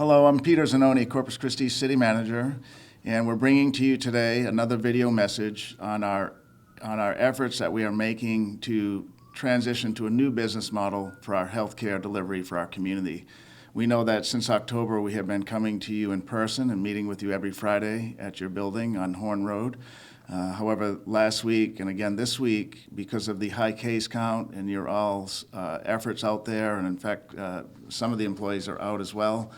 Hello, I'm Peter Zanoni, Corpus Christi City Manager, and we're bringing to you today another video message on our efforts that we are making to transition to a new business model for our healthcare delivery for our community. We know that since October we have been coming to you in person and meeting with you every Friday at your building on Horn Road. However, last week and again this week, because of the high case count and your all's efforts out there, and in fact some of the employees are out as well,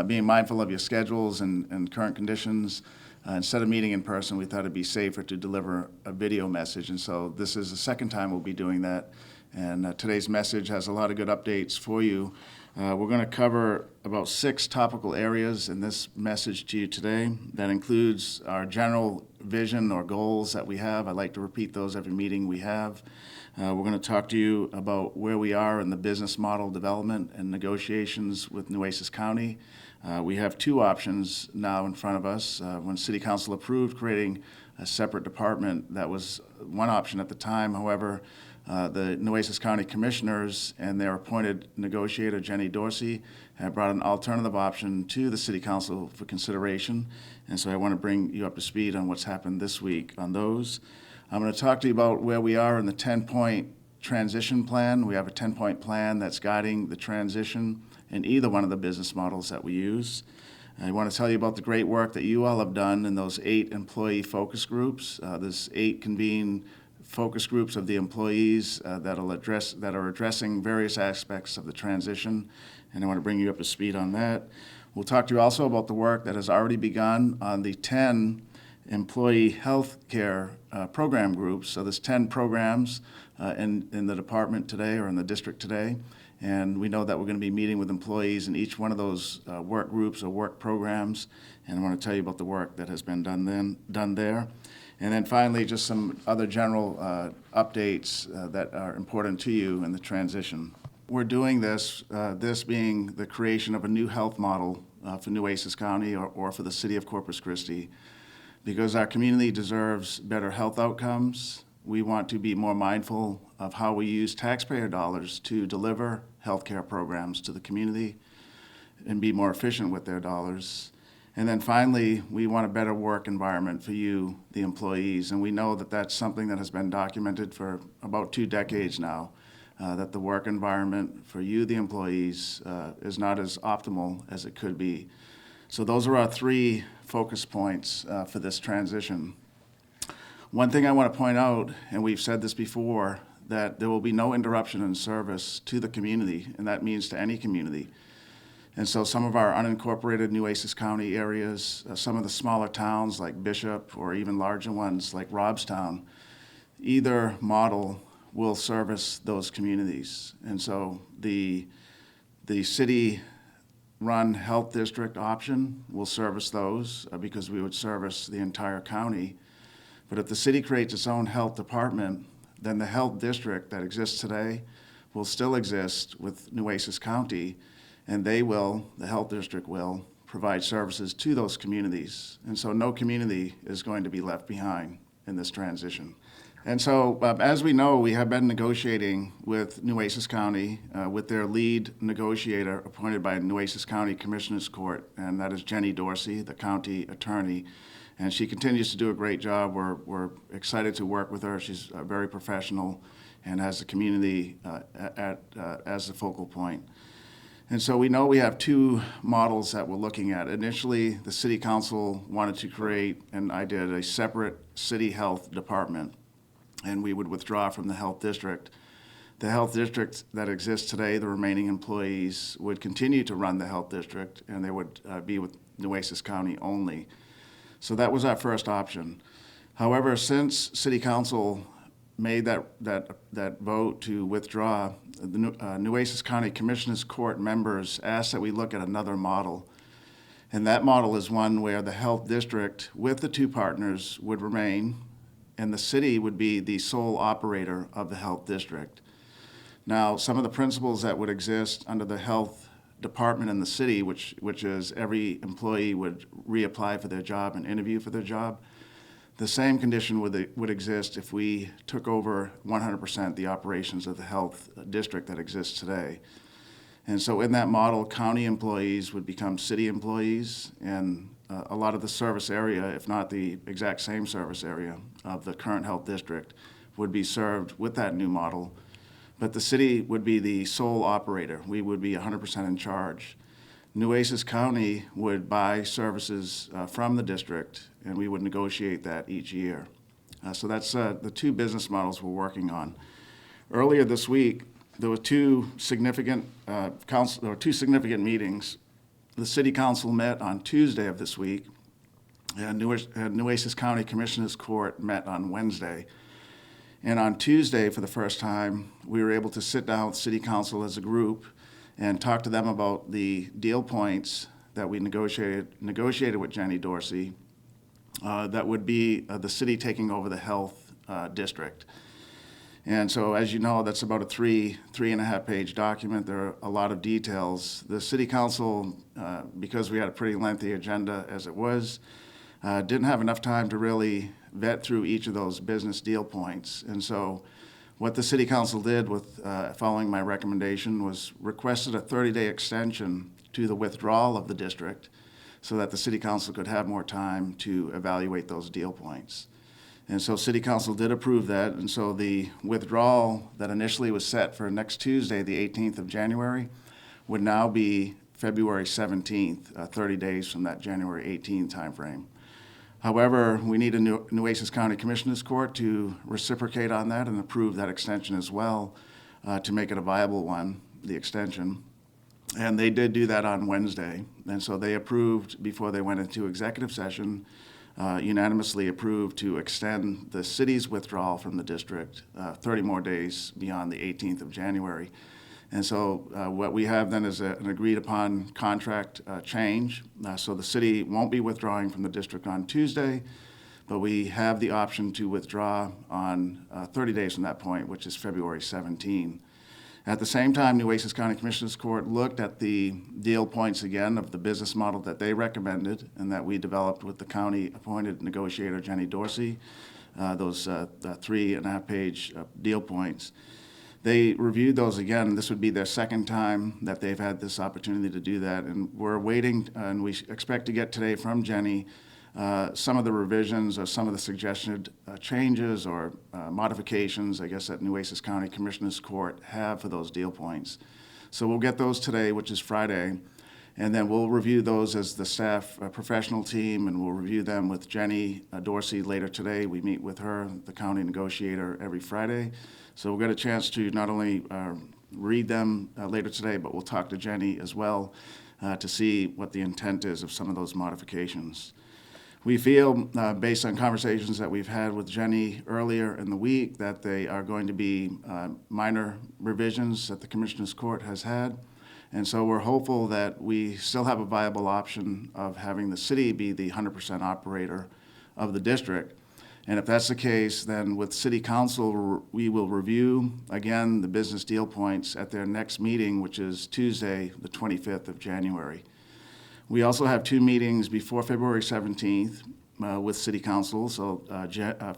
being mindful of your schedules and current conditions, instead of meeting in person, we thought it'd be safer to deliver a video message. And so this is the second time we'll be doing that. And today's message has a lot of good updates for you. We're going to cover about 6 topical areas in this message to you today. That includes our general vision or goals that we have. I like to repeat those every meeting we have. We're going to talk to you about where we are in the business model development and negotiations with Nueces County. We have 2 options now in front of us. When City Council approved creating a separate department, that was one option at the time. However, the Nueces County Commissioners and their appointed negotiator, Jenny Dorsey, have brought an alternative option to the City Council for consideration. And so I want to bring you up to speed on what's happened this week on those. I'm going to talk to you about where we are in the 10-point transition plan. We have a 10-point plan that's guiding the transition in either one of the business models that we use. I want to tell you about the great work that you all have done in those 8 employee focus groups. There's 8 convened focus groups of the employees that are addressing various aspects of the transition, and I want to bring you up to speed on that. We'll talk to you also about the work that has already begun on the 10 employee health care program groups. So there's 10 programs in the department today or in the district today, and we know that we're going to be meeting with employees in each one of those work groups or work programs, and I want to tell you about the work that has been done there. And then finally, just some other general updates that are important to you in the transition. We're doing this being the creation of a new health model for Nueces County or for the city of Corpus Christi, because our community deserves better health outcomes. We want to be more mindful of how we use taxpayer dollars to deliver healthcare programs to the community and be more efficient with their dollars. And then finally, we want a better work environment for you, the employees. And we know that that's something that has been documented for about 2 decades now, that the work environment for you, the employees, is not as optimal as it could be. So those are our 3 focus points for this transition. One thing I want to point out, and we've said this before, that there will be no interruption in service to the community, and that means to any community. And so some of our unincorporated Nueces County areas, some of the smaller towns like Bishop or even larger ones like Robstown, either model will service those communities. And so the city-run health district option will service those because we would service the entire county. But if the city creates its own health department, then the health district that exists today will still exist with Nueces County, and the health district will, provide services to those communities. And so no community is going to be left behind in this transition. And so, as we know, we have been negotiating with Nueces County with their lead negotiator appointed by Nueces County Commissioners Court, and that is Jenny Dorsey, the county attorney. And she continues to do a great job. We're excited to work with her. She's very professional and has the community as the focal point. And so we know we have 2 models that we're looking at. Initially, the City Council wanted to create, and I did, a separate city health department, and we would withdraw from the health district. The health district that exists today, the remaining employees, would continue to run the health district, and they would be with Nueces County only. So that was our first option. However, since City Council made that vote to withdraw, the Nueces County Commissioners Court members asked that we look at another model. And that model is one where the health district with the 2 partners would remain, and the city would be the sole operator of the health district. Now, some of the principles that would exist under the health department in the city, which is every employee would reapply for their job and interview for their job, the same condition would exist if we took over 100% the operations of the health district that exists today. And so in that model, county employees would become city employees, and a lot of the service area, if not the exact same service area of the current health district, would be served with that new model. But the city would be the sole operator. We would be 100% in charge. Nueces County would buy services from the district, and we would negotiate that each year. So that's the two business models we're working on. Earlier this week, there were two significant meetings. The City Council met on Tuesday of this week, and Nueces County Commissioners Court met on Wednesday. And on Tuesday, for the first time, we were able to sit down with City Council as a group and talk to them about the deal points that we negotiated with Jenny Dorsey. That would be the city taking over the health district. And so, as you know, that's about a three and a half page document. There are a lot of details. The City Council, because we had a pretty lengthy agenda as it was, didn't have enough time to really vet through each of those business deal points. And so what the City Council did with following my recommendation was requested a 30-day extension to the withdrawal of the district so that the City Council could have more time to evaluate those deal points. And so City Council did approve that, and so the withdrawal that initially was set for next Tuesday, the 18th of January, would now be February 17th, 30 days from that January 18th timeframe. However, we need a Nueces County Commissioners Court to reciprocate on that and approve that extension as well to make it a viable one, the extension. And they did do that on Wednesday. And so they approved, before they went into executive session, unanimously approved to extend the city's withdrawal from the district 30 more days beyond the 18th of January. And so what we have then is an agreed upon contract change. So the city won't be withdrawing from the district on Tuesday, but we have the option to withdraw on 30 days from that point, which is February 17. At the same time, Nueces County Commissioners Court looked at the deal points again of the business model that they recommended and that we developed with the county-appointed negotiator, Jenny Dorsey, those 3.5 page deal points. They reviewed those again. This would be their second time that they've had this opportunity to do that. And we're waiting, and we expect to get today from Jenny some of the revisions or some of the suggested changes or modifications, I guess, that Nueces County Commissioners Court have for those deal points. So we'll get those today, which is Friday, and then we'll review those as the staff professional team, and we'll review them with Jenny Dorsey later today. We meet with her, the county negotiator, every Friday. So we'll get a chance to not only read them later today, but we'll talk to Jenny as well to see what the intent is of some of those modifications. We feel, based on conversations that we've had with Jenny earlier in the week, that they are going to be minor revisions that the Commissioners Court has had. And so we're hopeful that we still have a viable option of having the city be the 100% operator of the district. And if that's the case, then with City Council, we will review, again, the business deal points at their next meeting, which is Tuesday, the 25th of January. We also have two meetings before February 17th with City Council, so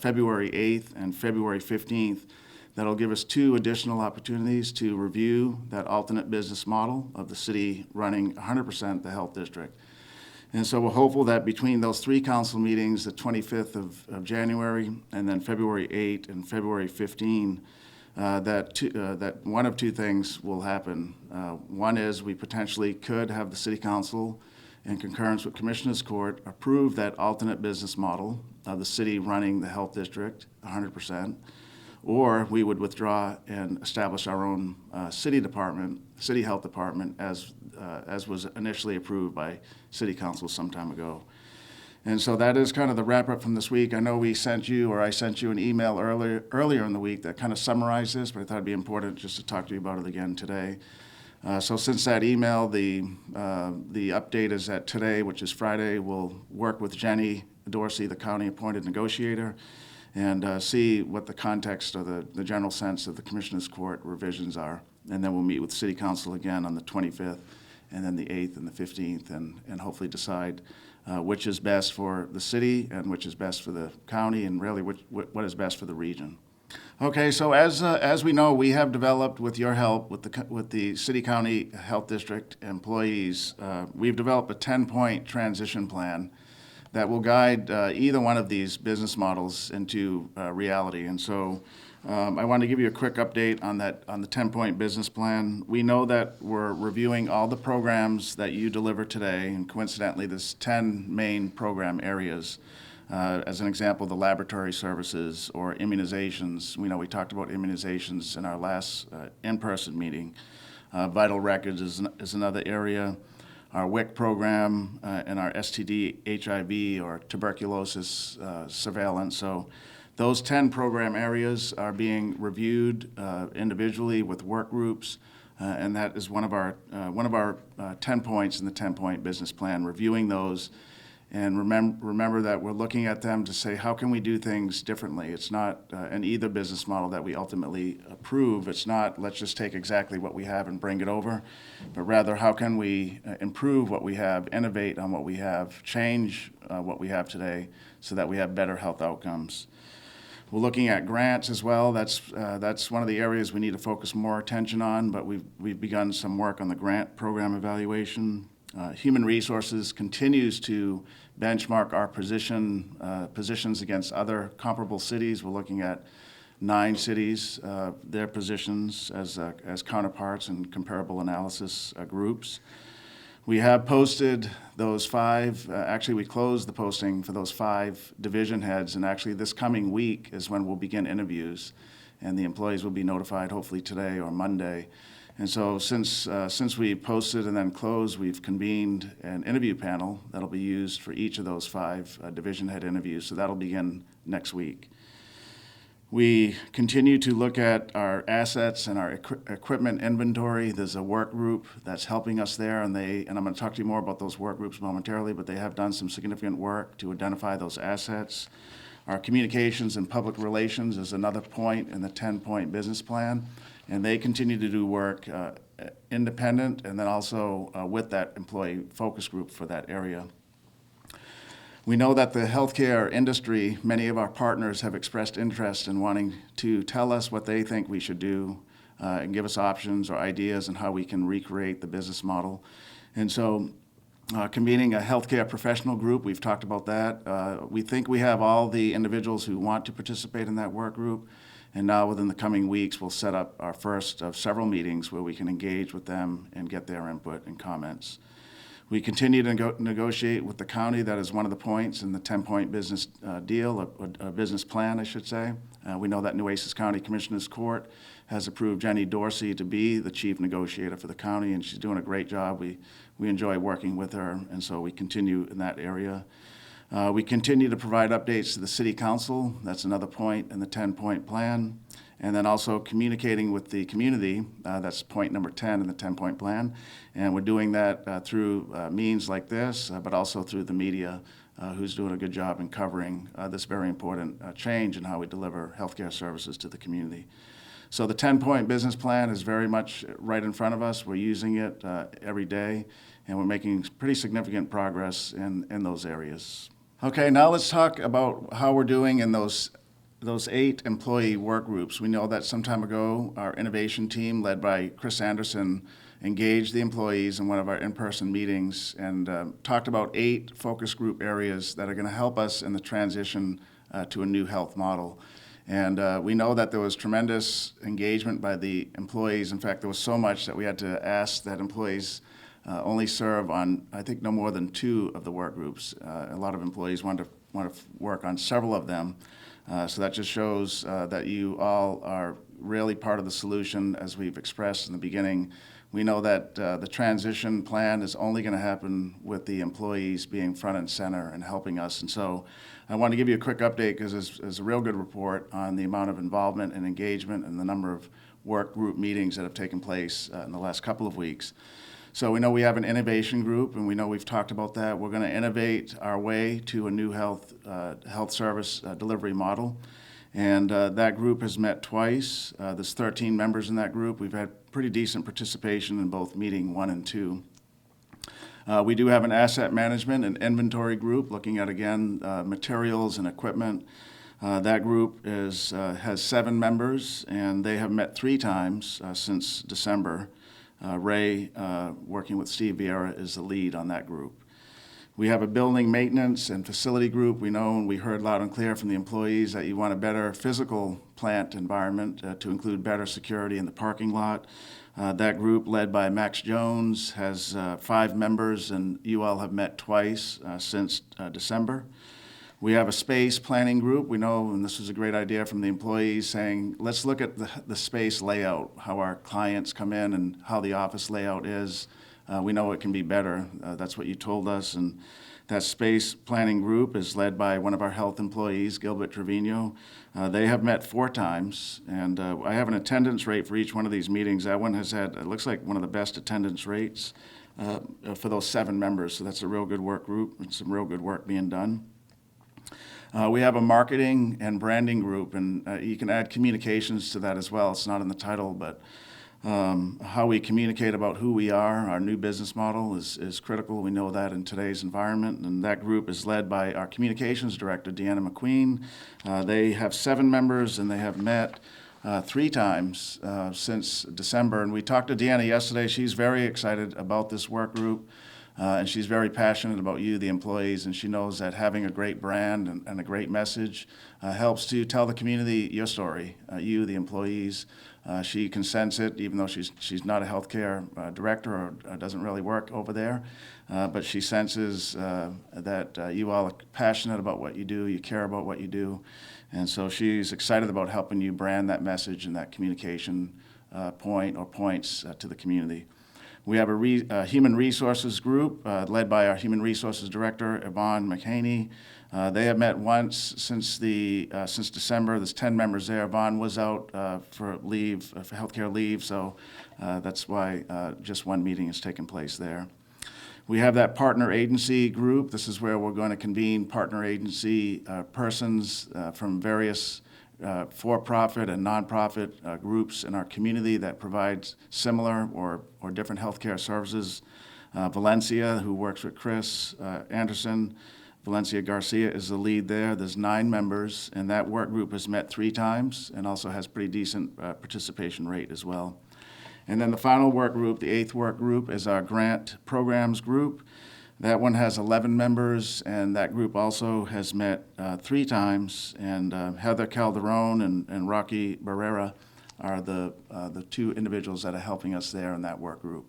February 8th and February 15th. That'll give us two additional opportunities to review that alternate business model of the city running 100% the health district. And so we're hopeful that between those three council meetings, the 25th of January and then February 8 and February 15, that one of two things will happen. One is we potentially could have the City Council, in concurrence with Commissioners Court, approve that alternate business model of the city running the health district 100%, or we would withdraw and establish our own city health department as was initially approved by City Council some time ago. And so that is kind of the wrap up from this week. I know I sent you an email earlier in the week that kind of summarized this, but I thought it'd be important just to talk to you about it again today. So since that email, the update is that today, which is Friday, we'll work with Jenny Dorsey, the county-appointed negotiator, and see what the context or the general sense of the Commissioners Court revisions are. And then we'll meet with City Council again on the 25th, and then the 8th and the 15th, and hopefully decide which is best for the city and which is best for the county, and really what is best for the region. Okay, so as we know, we have developed, with your help, with the City County Health District employees, we've developed a 10-point transition plan that will guide either one of these business models into reality. And so I want to give you a quick update on the 10-point business plan. We know that we're reviewing all the programs that you deliver today, and coincidentally, there's 10 main program areas. As an example, the laboratory services or immunizations. We know we talked about immunizations in our last in-person meeting. Vital records is another area. Our WIC program and our STD, HIV, or tuberculosis surveillance. So those 10 program areas are being reviewed individually with work groups, and that is one of our 10 points in the 10-point business plan, reviewing those. And remember that we're looking at them to say, how can we do things differently? It's not an either business model that we ultimately approve. It's not, let's just take exactly what we have and bring it over, but rather, how can we improve what we have, innovate on what we have, change what we have today so that we have better health outcomes. We're looking at grants as well. That's one of the areas we need to focus more attention on, but we've begun some work on the grant program evaluation. Human Resources continues to benchmark our positions against other comparable cities. We're looking at 9 cities, their positions as counterparts in comparable analysis groups. We have posted those 5, actually we closed the posting for those 5 division heads, and actually this coming week is when we'll begin interviews, and the employees will be notified hopefully today or Monday. And so since we posted and then closed, we've convened an interview panel that'll be used for each of those 5 division head interviews, so that'll begin next week. We continue to look at our assets and our equipment inventory. There's a work group that's helping us there, and I'm going to talk to you more about those work groups momentarily, but they have done some significant work to identify those assets. Our communications and public relations is another point in the 10-point business plan, and they continue to do work independent and then also with that employee focus group for that area. We know that the healthcare industry, many of our partners have expressed interest in wanting to tell us what they think we should do and give us options or ideas on how we can recreate the business model. And so convening a healthcare professional group, we've talked about that. We think we have all the individuals who want to participate in that work group. And now within the coming weeks, we'll set up our first of several meetings where we can engage with them and get their input and comments. We continue to negotiate with the county. That is one of the points in the 10-point business deal, a business plan, I should say. We know that Nueces County Commissioners Court has approved Jenny Dorsey to be the chief negotiator for the county, and she's doing a great job. We enjoy working with her, and so we continue in that area. We continue to provide updates to the City Council. That's another point in the 10-point plan. And then also communicating with the community. That's point number 10 in the 10-point plan. And we're doing that through means like this, but also through the media, who's doing a good job in covering this very important change in how we deliver healthcare services to the community. So the 10-point business plan is very much right in front of us. We're using it every day, and we're making pretty significant progress in those areas. Okay, now let's talk about how we're doing in those 8 employee work groups. We know that some time ago, our innovation team, led by Chris Anderson, engaged the employees in one of our in-person meetings and talked about 8 focus group areas that are going to help us in the transition to a new health model. And we know that there was tremendous engagement by the employees. In fact, there was so much that we had to ask that employees only serve on, I think, no more than 2 of the work groups. A lot of employees want to work on several of them. So that just shows that you all are really part of the solution, as we've expressed in the beginning. We know that the transition plan is only going to happen with the employees being front and center and helping us. And so I want to give you a quick update because there's a real good report on the amount of involvement and engagement and the number of work group meetings that have taken place in the last couple of weeks. So we know we have an innovation group, and we know we've talked about that. We're going to innovate our way to a new health service delivery model. And that group has met twice. There's 13 members in that group. We've had pretty decent participation in both meeting 1 and 2. We do have an asset management and inventory group looking at, again, materials and equipment. That group has 7 members, and they have met 3 times since December. Ray, working with Steve Vieira, is the lead on that group. We have a building maintenance and facility group. We know and we heard loud and clear from the employees that you want a better physical plant environment to include better security in the parking lot. That group, led by Max Jones, has 5 members, and you all have met twice since December. We have a space planning group. We know, and this was a great idea from the employees, saying, let's look at the space layout, how our clients come in and how the office layout is. We know it can be better. That's what you told us. And that space planning group is led by one of our health employees, Gilbert Trevino. They have met 4 times, and I have an attendance rate for each one of these meetings. That one has had, it looks like one of the best attendance rates for those 7 members. So that's a real good work group and some real good work being done. We have a marketing and branding group, and you can add communications to that as well. It's not in the title, but how we communicate about who we are, our new business model is critical. We know that in today's environment, and that group is led by our communications director, Deanna McQueen. They have 7 members, and they have met 3 times since December. And we talked to Deanna yesterday. She's very excited about this work group. And she's very passionate about you, the employees, and she knows that having a great brand and a great message helps to tell the community your story, you, the employees. She can sense it, even though she's not a healthcare director or doesn't really work over there. But she senses that you all are passionate about what you do, you care about what you do. And so she's excited about helping you brand that message and that communication point or points to the community. We have a human resources group led by our human resources director, Yvonne McHaney. They have met once since December. There's 10 members there. Yvonne was out for leave, for healthcare leave, so that's why just one meeting has taken place there. We have that partner agency group. This is where we're going to convene partner agency persons from various for-profit and nonprofit groups in our community that provide similar or different healthcare services. Valencia, who works with Chris Anderson, Valencia Garcia is the lead there. There's 9 members, and that work group has met 3 times and also has pretty decent participation rate as well. And then the final work group, the 8th work group, is our grant programs group. That one has 11 members, and that group also has met 3 times. And Heather Calderon and Rocky Barrera are the 2 individuals that are helping us there in that work group.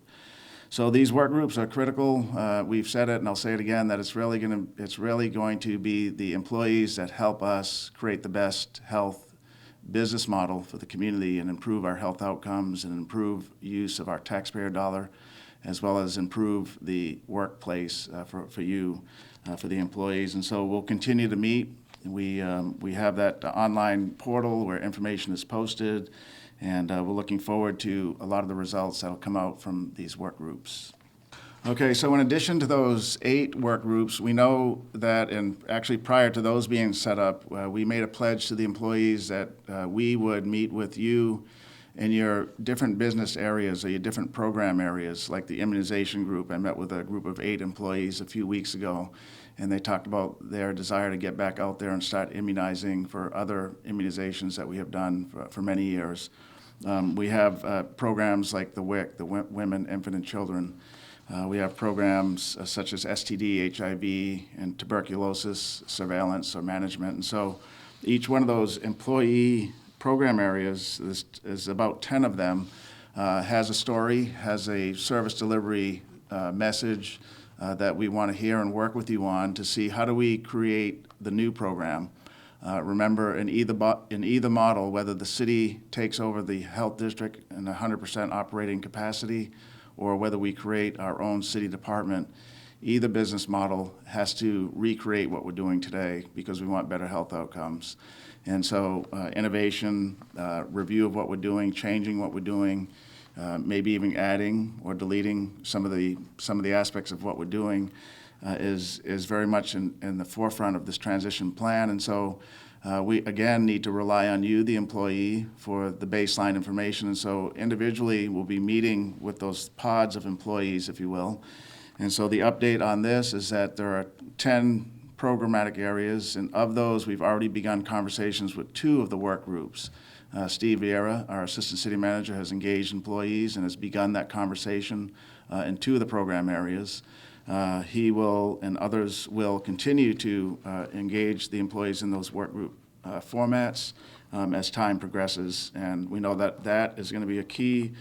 So these work groups are critical. We've said it, and I'll say it again, that it's really going to be the employees that help us create the best health business model for the community and improve our health outcomes and improve use of our taxpayer dollar, as well as improve the workplace for you, for the employees. And so we'll continue to meet. We have that online portal where information is posted, and we're looking forward to a lot of the results that will come out from these work groups. Okay, so in addition to those 8 work groups, we know that, and actually prior to those being set up, we made a pledge to the employees that we would meet with you in your different business areas or your different program areas, like the immunization group. I met with a group of 8 employees a few weeks ago, and they talked about their desire to get back out there and start immunizing for other immunizations that we have done for many years. We have programs like the WIC, the Women, Infant, and Children. We have programs such as STD, HIV, and tuberculosis surveillance or management. And so each one of those employee program areas, is about 10 of them, has a story, has a service delivery message that we want to hear and work with you on to see how do we create the new program. Remember, in either model, whether the city takes over the health district in 100% operating capacity or whether we create our own city department, either business model has to recreate what we're doing today because we want better health outcomes. And so innovation, review of what we're doing, changing what we're doing, maybe even adding or deleting some of the aspects of what we're doing is very much in the forefront of this transition plan. And so we, again, need to rely on you, the employee, for the baseline information. And so individually, we'll be meeting with those pods of employees, if you will. And so the update on this is that there are 10 programmatic areas, and of those, we've already begun conversations with 2 of the work groups. Steve Vieira, our Assistant City Manager, has engaged employees and has begun that conversation in 2 of the program areas. He will, and others will, continue to engage the employees in those work group formats as time progresses, and we know that that is going to be a key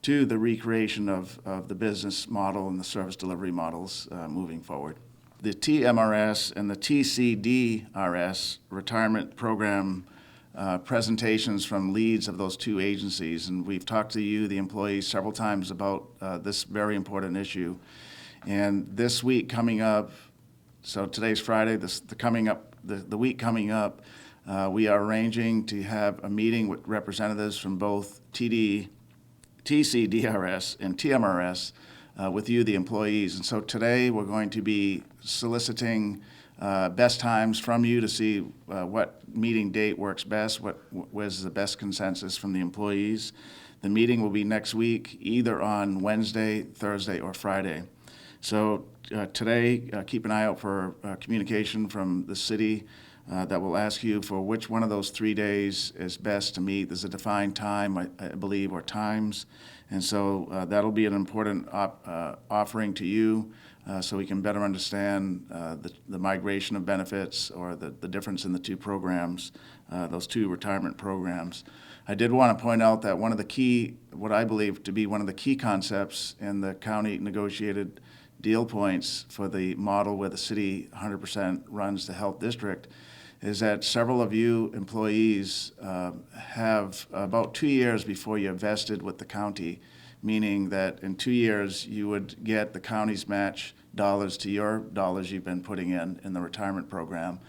to the recreation of the business model and the service delivery models moving forward. The TMRS and the TCDRS retirement program presentations from leads of those 2 agencies, and we've talked to you, the employees, several times about this very important issue. And this week coming up, so today's Friday, the week coming up, we are arranging to have a meeting with representatives from both TCDRS and TMRS with you, the employees. And so today we're going to be soliciting best times from you to see what meeting date works best, where's the best consensus from the employees. The meeting will be next week, either on Wednesday, Thursday, or Friday. So today, keep an eye out for communication from the city that will ask you for which one of those 3 days is best to meet. There's a defined time, I believe, or times. And so that'll be an important offering to you so we can better understand the migration of benefits or the difference in the 2 programs, those 2 retirement programs. I did want to point out that one of the key, what I believe to be one of the key concepts in the county negotiated deal points for the model where the city 100% runs the health district is that several of you employees have about 2 years before you're vested with the county, meaning that in 2 years you would get the county's match dollars to your dollars you've been putting in the retirement program.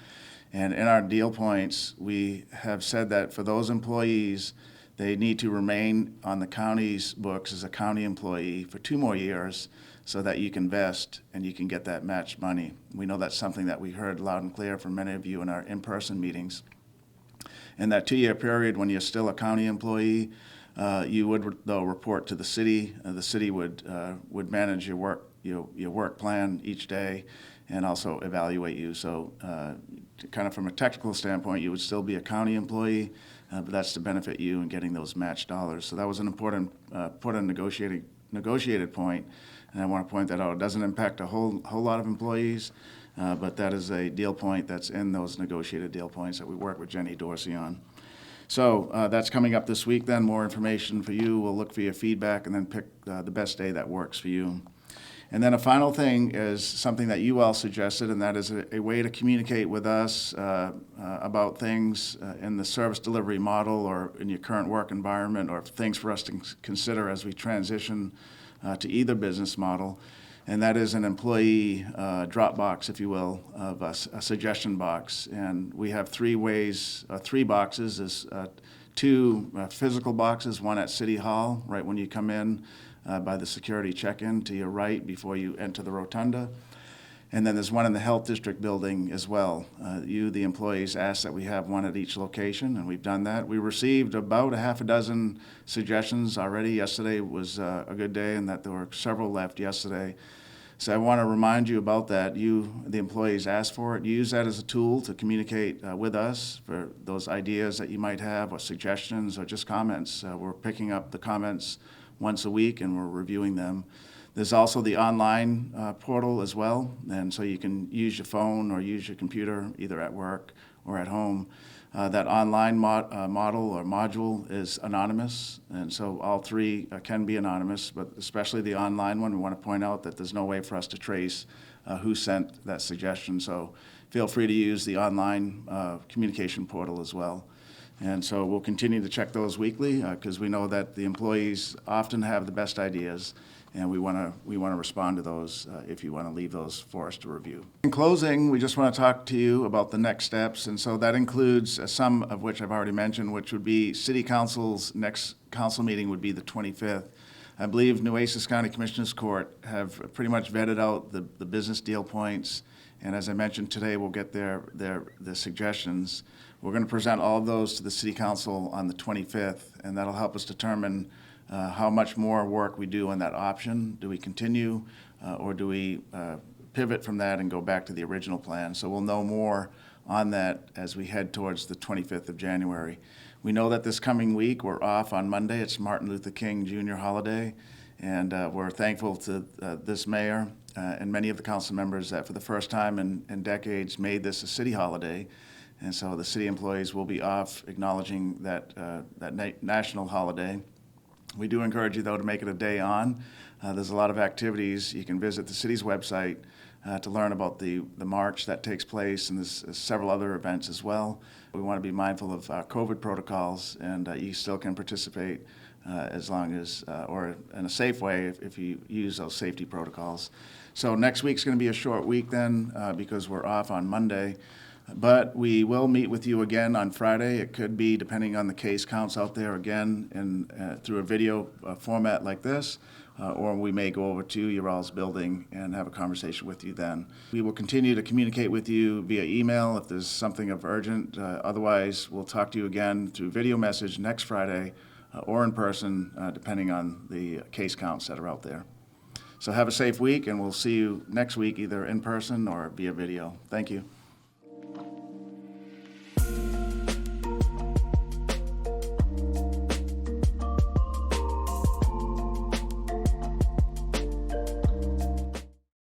And in our deal points, we have said that for those employees, they need to remain on the county's books as a county employee for 2 more years so that you can vest and you can get that match money. We know that's something that we heard loud and clear from many of you in our in-person meetings. In that 2-year period, when you're still a county employee, you would, though, report to the city. The city would manage your work plan each day and also evaluate you. So kind of from a technical standpoint, you would still be a county employee, but that's to benefit you in getting those match dollars. So that was an important negotiated point, and I want to point that out. It doesn't impact a whole lot of employees, but that is a deal point that's in those negotiated deal points that we work with Jenny Dorsey on. So that's coming up this week then. More information for you. We'll look for your feedback and then pick the best day that works for you. And then a final thing is something that you all suggested, and that is a way to communicate with us about things in the service delivery model or in your current work environment, or things for us to consider as we transition to either business model. And that is an employee drop box, if you will, of a suggestion box. And we have 3 ways, 3 boxes. There's 2 physical boxes, one at City Hall, right when you come in by the security check-in to your right before you enter the rotunda. And then there's one in the Health District building as well. You, the employees, asked that we have one at each location, and we've done that. We received about a half a dozen suggestions already. Yesterday was a good day, and that there were several left yesterday. So I want to remind you about that. You, the employees, asked for it. Use that as a tool to communicate with us for those ideas that you might have, or suggestions, or just comments. We're picking up the comments once a week, and we're reviewing them. There's also the online portal as well, and so you can use your phone or use your computer either at work or at home. That online model or module is anonymous, and so all 3 can be anonymous, but especially the online one, we want to point out that there's no way for us to trace who sent that suggestion, so feel free to use the online communication portal as well. And so we'll continue to check those weekly because we know that the employees often have the best ideas, and we want to respond to those if you want to leave those for us to review. In closing, we just want to talk to you about the next steps, and so that includes some of which I've already mentioned, which would be City Council's next council meeting would be the 25th. I believe Nueces County Commissioners Court have pretty much vetted out the business deal points, and as I mentioned today, we'll get their suggestions. We're going to present all of those to the City Council on the 25th, and that'll help us determine how much more work we do on that option. Do we continue, or do we pivot from that and go back to the original plan. So we'll know more on that as we head towards the 25th of January. We know that this coming week we're off on Monday. It's Martin Luther King Jr. holiday, and we're thankful to this mayor and many of the council members that for the first time in decades made this a city holiday. And so the city employees will be off acknowledging that, national holiday. We do encourage you, though, to make it a day on. There's a lot of activities. You can visit the city's website to learn about the march that takes place, and there's several other events as well. We want to be mindful of COVID protocols, and you still can participate as long as, or in a safe way if you use those safety protocols. So next week's going to be a short week then because we're off on Monday. But we will meet with you again on Friday. It could be, depending on the case counts out there, again through a video format like this, or we may go over to your all's building and have a conversation with you then. We will continue to communicate with you via email if there's something of urgent. Otherwise, we'll talk to you again through video message next Friday or in person, depending on the case counts that are out there. So have a safe week, and we'll see you next week either in person or via video. Thank you.